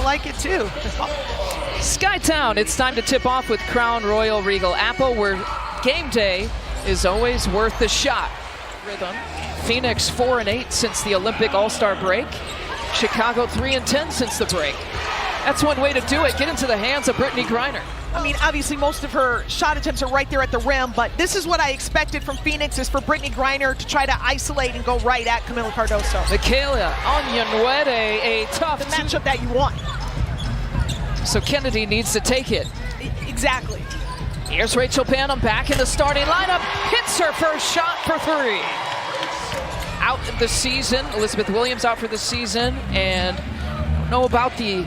like it too. Skytown, it's time to tip off with Crown Royal Regal Apple, where game day is always worth the shot. Rhythm. Phoenix 4-8 since the Olympic All-Star break. Chicago 3-10 since the break. That's one way to do it. Get into the hands of Brittany Griner. I mean, obviously most of her shot attempts are right there at the rim, but this is what I expected from Phoenix, is for Brittany Griner to try to isolate and go right at Camila Cardoso. Michaela Onyenwere, a tough the matchup that you want. So Kennedy needs to take it. Exactly. Here's Rachel Banham back in the starting lineup. Hits her first shot for three. Out the season. Elizabeth Williams out for the season. And I don't know about the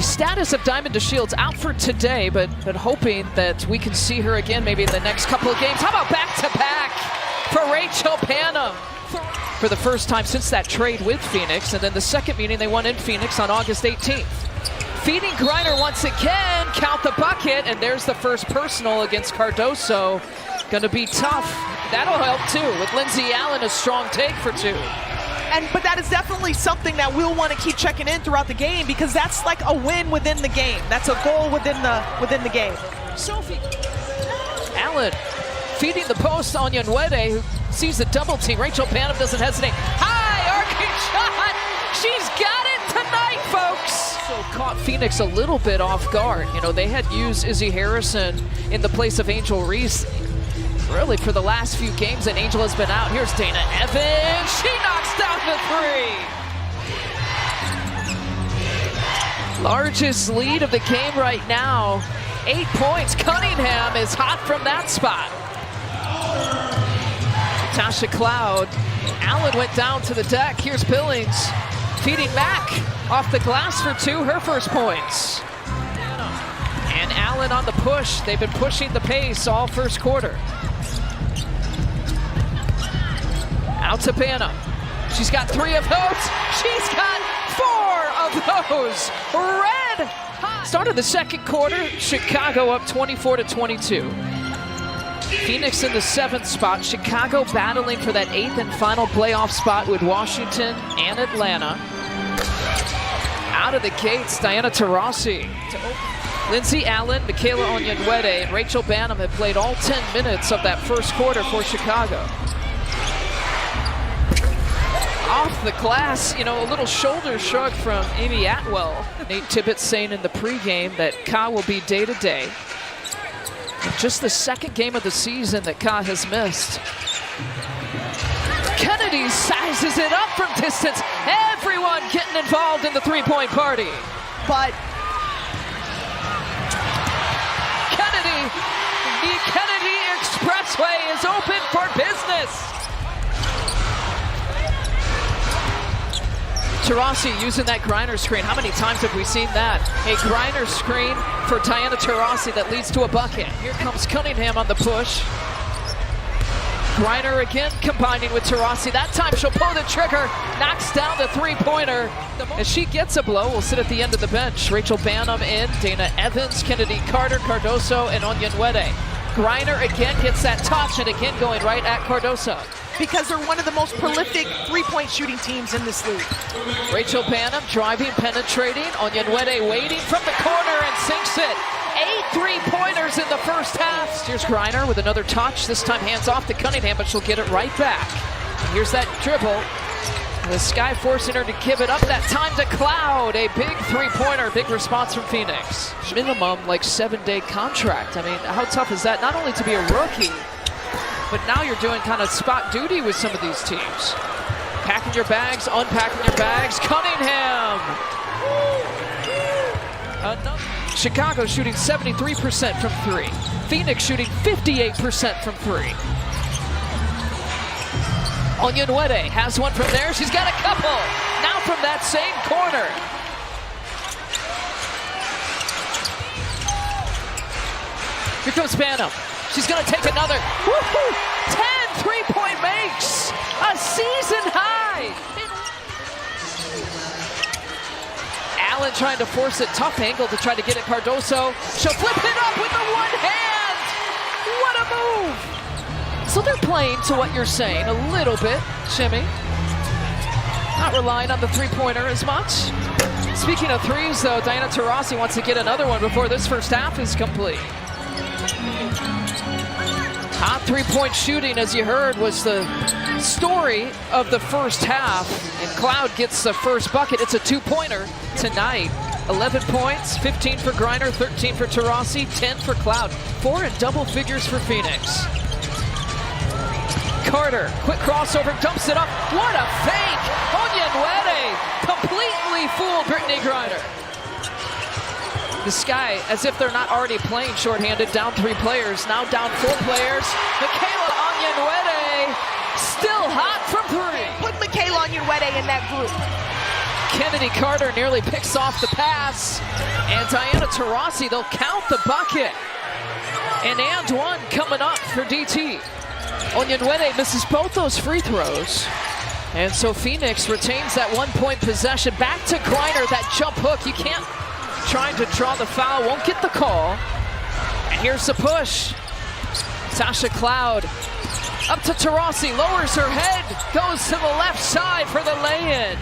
status of Diamond DeShields, out for today, but hoping that we can see her again maybe in the next couple of games. How about back-to-back for Rachel Banham? For the first time since that trade with Phoenix, and then the second meeting they won in Phoenix on August 18th. Feeding Griner once again, count the bucket, and there's the first personal against Cardoso. Gonna be tough. That'll help too, with Lindsay Allen a strong take for two. But that is definitely something that we'll want to keep checking in throughout the game, because that's like a win within the game. That's a goal within the game. Sophie Allen feeding the post on Onyenwere, who sees the double team. Rachel Banham doesn't hesitate. High arcing shot. She's got it tonight, folks. So caught Phoenix a little bit off guard. You know, they had used Izzy Harrison in the place of Angel Reese really for the last few games that Angel has been out. Here's Dana Evans. She knocks down the three. Largest lead of the game right now. 8 points. Cunningham is hot from that spot. Tasha Cloud. Allen went down to the deck. Here's Billings feeding back off the glass for two, her first points. And Allen on the push. They've been pushing the pace all first quarter. Out to Banham. She's got three of those. She's got four of those. Red hot. Start of the second quarter, Chicago up 24-22. Phoenix in the 7th spot. Chicago battling for that 8th and final playoff spot with Washington and Atlanta. Out of the gates, Diana Taurasi. Lindsay Allen, Michaela Onyenwere, and Rachel Banham have played all 10 minutes of that first quarter for Chicago. Off the glass, you know, a little shoulder shrug from Amy Atwell. Nate Tibbetts saying in the pregame that Ka will be day-to-day. Just the second game of the season that Ka has missed. Kennedy sizes it up from distance. Everyone getting involved in the three-point party. But Kennedy, the Kennedy Expressway is open for business. Taurasi using that Griner screen. How many times have we seen that? A Griner screen for Diana Taurasi that leads to a bucket. Here comes Cunningham on the push. Griner again combining with Taurasi. That time she'll pull the trigger, knocks down the three-pointer. As she gets a blow, will sit at the end of the bench. Rachel Banham in, Dana Evans, Kennedy Carter, Cardoso, and Onyenwere. Griner again gets that touch, and again going right at Cardoso. Because they're one of the most prolific three-point shooting teams in this league. Rachel Banham driving, penetrating. Onyenwere waiting from the corner and sinks it. 8 three-pointers in the first half. Here's Griner with another touch. This time hands off to Cunningham, but she'll get it right back. And here's that dribble. The Sky forcing her to give it up that time to Cloud. A big three-pointer, big response from Phoenix. Minimum like 7-day contract. I mean, how tough is that? Not only to be a rookie, but now you're doing kind of spot duty with some of these teams. Packing your bags, unpacking your bags. Cunningham. Chicago shooting 73% from three. Phoenix shooting 58% from three. Onyenwere has one from there. She's got a couple. Now from that same corner. Here comes Banham. She's going to take another. Woo-hoo! 10 three-point makes. A season high. Allen trying to force a tough angle to try to get at Cardoso. She'll flip it up with the one hand. What a move. So they're playing to what you're saying a little bit, Shimmy. Not relying on the three-pointer as much. Speaking of threes, though, Diana Taurasi wants to get another one before this first half is complete. Hot three-point shooting, as you heard, was the story of the first half. And Cloud gets the first bucket. It's a two-pointer tonight. 11 points, 15 for Griner, 13 for Taurasi, 10 for Cloud. 4 in double figures for Phoenix. Carter, quick crossover, dumps it up. What a fake! Onyenwere completely fooled Brittany Griner. The Sky, as if they're not already playing shorthanded, down 3 players, now down 4 players. Michaela Onyenwere, still hot from 3. Put Michaela Onyenwere in that group. Kennedy Carter nearly picks off the pass. And Diana Taurasi, they'll count the bucket. And one coming up for DT. Onyenwere misses both those free throws. And so Phoenix retains that 1-point possession. Back to Griner, that jump hook. You can't trying to draw the foul, won't get the call. And here's the push. Sasha Cloud up to Taurasi, lowers her head, goes to the left side for the lay-in.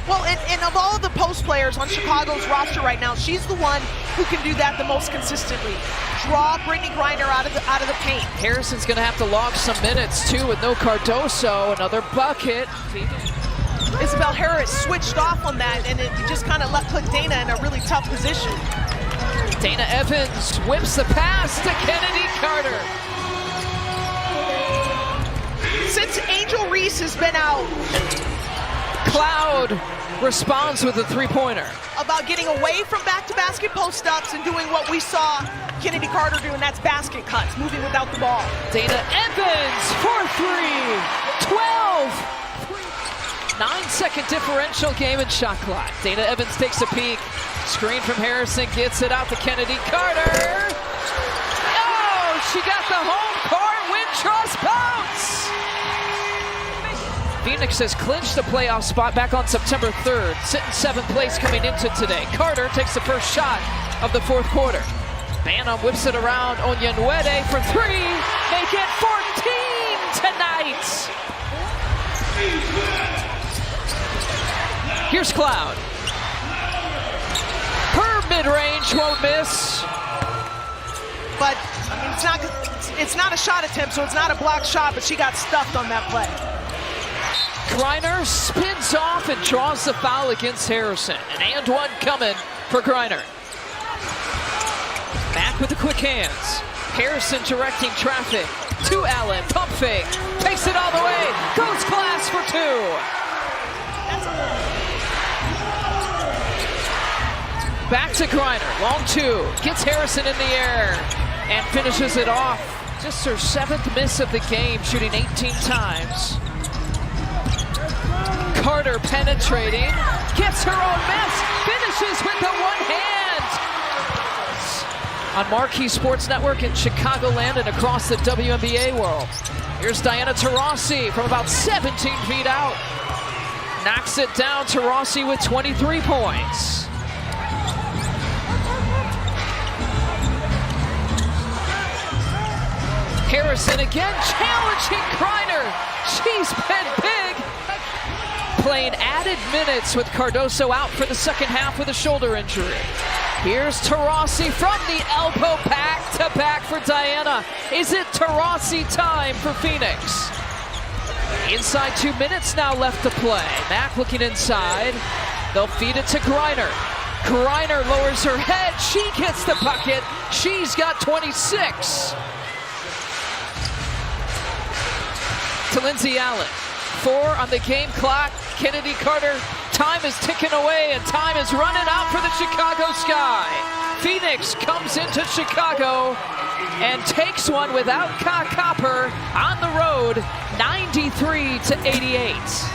Well, and of all the post players on Chicago's roster right now, she's the one who can do that the most consistently. Draw Brittany Griner out of the paint. Harrison's going to have to log some minutes too with no Cardoso. Another bucket. Isabel Harris switched off on that, and it just kind of put Dana in a really tough position. Dana Evans whips the pass to Kennedy Carter. Since Angel Reese has been out, Cloud responds with a three-pointer. About getting away from back-to-basket post-ups and doing what we saw Kennedy Carter do, and that's basket cuts, moving without the ball. Dana Evans for 3, 12. 9-second differential game in shot clock. Dana Evans takes a peek. Screen from Harrison, gets it out to Kennedy Carter. Oh, she got the home court Wintrust bounce. Phoenix has clinched the playoff spot back on September 3rd, sitting 7th place coming into today. Carter takes the first shot of the 4th quarter. Banham whips it around. Onyenwere for 3. Make it 14 tonight. Here's Cloud. Her mid-range won't miss. But I mean, it's not a shot attempt, so it's not a blocked shot, but she got stuffed on that play. Griner spins off and draws the foul against Harrison. And one coming for Griner. Back with the quick hands. Harrison directing traffic to Allen. Pump fake. Takes it all the way. Goes glass for 2. Back to Griner. Long 2. Gets Harrison in the air and finishes it off. Just her 7th miss of the game, shooting 18 times. Carter penetrating, gets her own miss, finishes with the one hand. On Marquee Sports Network in Chicagoland and across the WNBA world. Here's Diana Taurasi from about 17 feet out. Knocks it down, Taurasi with 23 points. Harrison again, challenging Griner. She's been big. Playing added minutes with Cardoso out for the second half with a shoulder injury. Here's Taurasi from the elbow, back for Diana. Is it Taurasi time for Phoenix? Inside 2 minutes now left to play. Mack looking inside. They'll feed it to Griner. Griner lowers her head. She gets the bucket. She's got 26. To Lindsay Allen. 4 on the game clock. Kennedy Carter, time is ticking away and time is running out for the Chicago Sky. Phoenix comes into Chicago and takes one without Ka Copper on the road, 93-88.